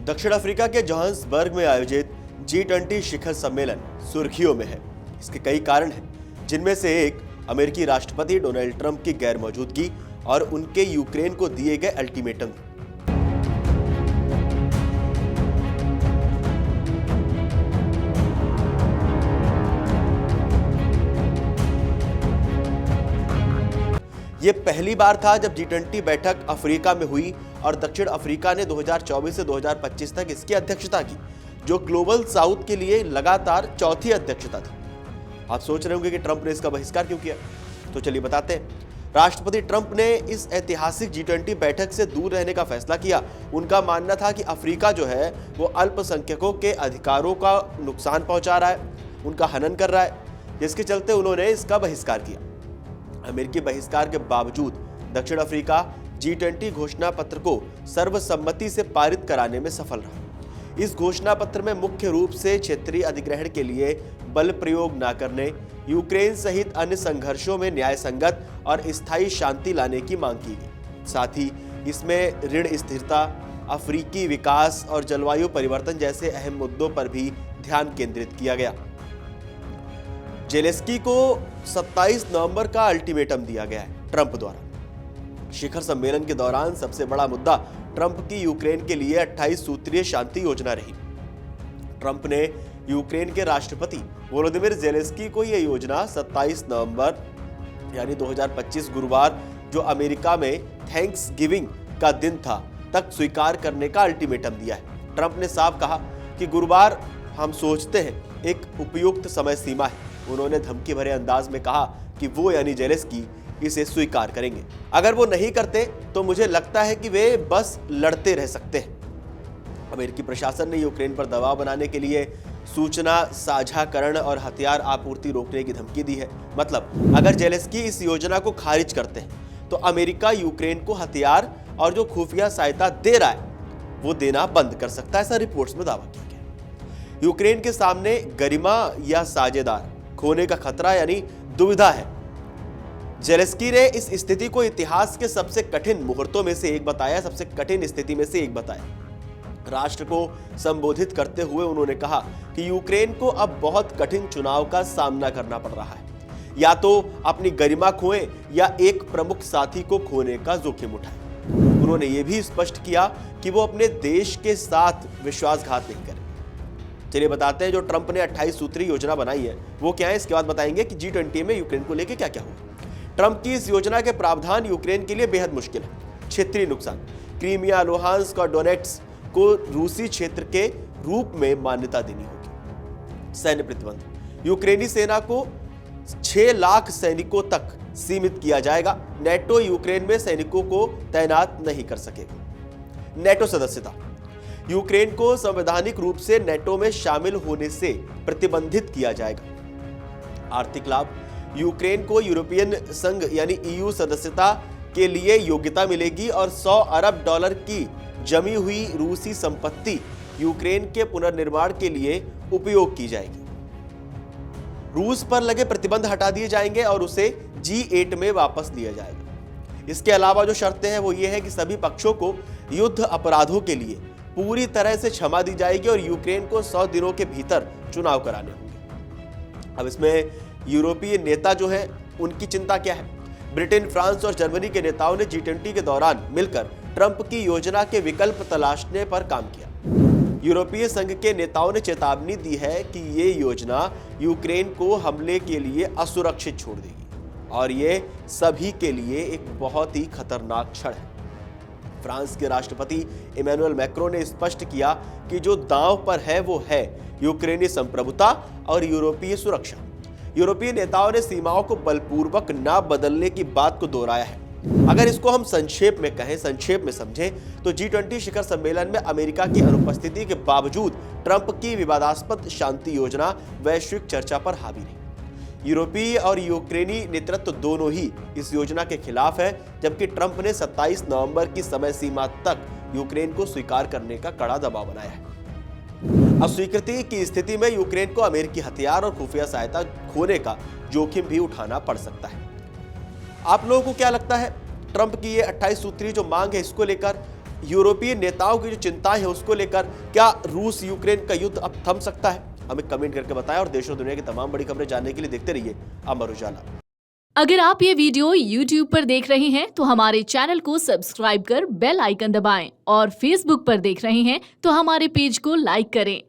दक्षिण अफ्रीका के जोहान्सबर्ग में आयोजित G20 शिखर सम्मेलन सुर्खियों में है। इसके कई कारण हैं, जिनमें से एक अमेरिकी राष्ट्रपति डोनाल्ड ट्रंप की गैर मौजूदगी और उनके यूक्रेन को दिए गए अल्टीमेटम। ये पहली बार था जब G20 बैठक अफ्रीका में हुई और दक्षिण अफ्रीका ने 2024 से 2025 तक इसकी अध्यक्षता की, जो ग्लोबल साउथ के लिए लगातार चौथी अध्यक्षता थी। आप सोच रहे होंगे कि ट्रंप ने इसका बहिष्कार क्यों किया, तो चलिए बताते हैं। राष्ट्रपति ट्रंप ने इस ऐतिहासिक G20 बैठक से दूर रहने का फैसला किया। उनका मानना था कि अफ्रीका जो है वो अल्पसंख्यकों के अधिकारों का नुकसान पहुंचा रहा है, उनका हनन कर रहा है, जिसके चलते उन्होंने इसका बहिष्कार किया। अमेरिकी बहिष्कार के बावजूद दक्षिण अफ्रीका G20 घोषणा पत्र को सर्वसम्मति से पारित कराने में सफल रहा। इस घोषणा पत्र में मुख्य रूप से क्षेत्रीय अधिग्रहण के लिए बल प्रयोग न करने, यूक्रेन सहित अन्य संघर्षों में न्याय संगत और स्थायी शांति लाने की मांग की गई। साथ ही इसमें ऋण स्थिरता, अफ्रीकी विकास और जलवायु परिवर्तन जैसे अहम मुद्दों पर भी ध्यान केंद्रित किया गया। जेलेंस्की को 27 नवंबर का अल्टीमेटम दिया गया है ट्रंप द्वारा। शिखर सम्मेलन के दौरान सबसे बड़ा मुद्दा ट्रंप की यूक्रेन के लिए 28 सूत्रीय शांति योजना रही। ट्रंप ने यूक्रेन के राष्ट्रपति वोलोदिमिर जेलेंस्की को यह योजना 27 नवंबर यानी 2025 गुरुवार, जो अमेरिका में थैंक्स गिविंग का दिन था, तक स्वीकार करने का अल्टीमेटम दिया है। ट्रंप ने साफ कहा कि गुरुवार हम सोचते हैं एक उपयुक्त समय सीमा है। उन्होंने धमकी भरे अंदाज में कहा कि वो यानी जेलेंस्की इसे स्वीकार करेंगे। अगर वो नहीं करते तो मुझे लगता है कि वे बस लड़ते रह सकते हैं। अमेरिकी प्रशासन ने यूक्रेन पर दबाव बनाने के लिए सूचना साझाकरण और हथियार आपूर्ति रोकने की धमकी दी है। मतलब अगर जेलेंस्की इस योजना को खारिज करते हैं तो अमेरिका यूक्रेन को हथियार और जो खुफिया सहायता दे रहा है वो देना बंद कर सकता है, ऐसा रिपोर्ट्स में दावा किया गया। यूक्रेन के सामने गरिमा या साझेदार खोने का खतरा यानी दुविधा है। जेलेंस्की ने इस स्थिति को इतिहास के सबसे कठिन मुहूर्तों में से एक बताया, सबसे कठिन स्थिति में से एक बताया। राष्ट्र को संबोधित करते हुए उन्होंने कहा कि यूक्रेन को अब बहुत कठिन चुनाव का सामना करना पड़ रहा है, या तो अपनी गरिमा खोएं या एक प्रमुख साथी को खोने का जोखिम उठाएं। उन्होंने ये भी स्पष्ट किया कि वो अपने देश के साथ विश्वासघात नहीं करें। चलिए बताते हैं जो ट्रंप ने 28 सूत्री योजना बनाई है वो क्या है। इसके बाद बताएंगे कि G20 में यूक्रेन को लेकर क्या क्या हुआ। ट्रंप की इस योजना के प्रावधान यूक्रेन के लिए बेहद मुश्किल है। क्षेत्रीय नुकसान, क्रीमिया, लुहांस्क और डोनेट्स्क को रूसी क्षेत्र के रूप में मान्यता देनी होगी। सैन्य प्रतिबंध, यूक्रेनी सेना को 6 लाख सैनिकों तक सीमित किया जाएगा। नेटो यूक्रेन में सैनिकों को तैनात नहीं कर सकेगा। नेटो सदस्यता, यूक्रेन को संवैधानिक रूप से नेटो में शामिल होने से प्रतिबंधित किया जाएगा। आर्थिक लाभ, यूक्रेन को यूरोपियन संघ यानी EU सदस्यता के लिए योग्यता मिलेगी और 100 अरब डॉलर की जमी हुई रूसी संपत्ति यूक्रेन के पुनर्निर्माण के लिए उपयोग की जाएगी। रूस पर लगे प्रतिबंध हटा दिए जाएंगे और उसे G8 में वापस लिया जाएगा। इसके अलावा जो शर्तें हैं वो ये है कि सभी पक्षों को युद्ध अपराधों के लिए पूरी तरह से क्षमा दी जाएगी और यूक्रेन को 100 दिनों के भीतर चुनाव कराने होंगे। अब इसमें यूरोपीय नेता जो हैं उनकी चिंता क्या है। ब्रिटेन, फ्रांस और जर्मनी के नेताओं ने G20 के दौरान मिलकर ट्रंप की योजना के विकल्प तलाशने पर काम किया। यूरोपीय संघ के नेताओं ने चेतावनी दी है कि ये योजना यूक्रेन को हमले के लिए असुरक्षित छोड़ देगी और ये सभी के लिए एक बहुत ही खतरनाक क्षण है। फ्रांस के राष्ट्रपति इमैनुअल मैक्रों ने स्पष्ट किया कि जो दांव पर है वो है यूक्रेनी संप्रभुता और यूरोपीय सुरक्षा। यूरोपीय नेताओं ने सीमाओं को बलपूर्वक न बदलने की बात को दोहराया है। अगर इसको हम संक्षेप में कहें, संक्षेप में समझें तो G20 शिखर सम्मेलन में अमेरिका की अनुपस्थिति के बावजूद ट्रंप की विवादास्पद शांति योजना वैश्विक चर्चा पर हावी रही। यूरोपीय और यूक्रेनी नेतृत्व दोनों ही इस योजना के खिलाफ है, जबकि ट्रंप ने 27 नवंबर की समय सीमा तक यूक्रेन को स्वीकार करने का कड़ा दबाव बनाया है। अस्वीकृति की स्थिति में यूक्रेन को अमेरिकी हथियार और खुफिया सहायता खोने का जोखिम भी उठाना पड़ सकता है। आप लोगों को क्या लगता है, ट्रंप की ये 28 सूत्री जो मांग है इसको लेकर यूरोपीय नेताओं की जो चिंताएं है उसको लेकर क्या रूस यूक्रेन का युद्ध अब थम सकता है? हमें कमेंट करके बताएं और देश और दुनिया की तमाम बड़ी खबरें जानने के लिए देखते रहिए अमर उजाला। अगर आप ये वीडियो YouTube पर देख रहे हैं तो हमारे चैनल को सब्सक्राइब कर बेल आइकन दबाएं और Facebook पर देख रहे हैं तो हमारे पेज को लाइक करें।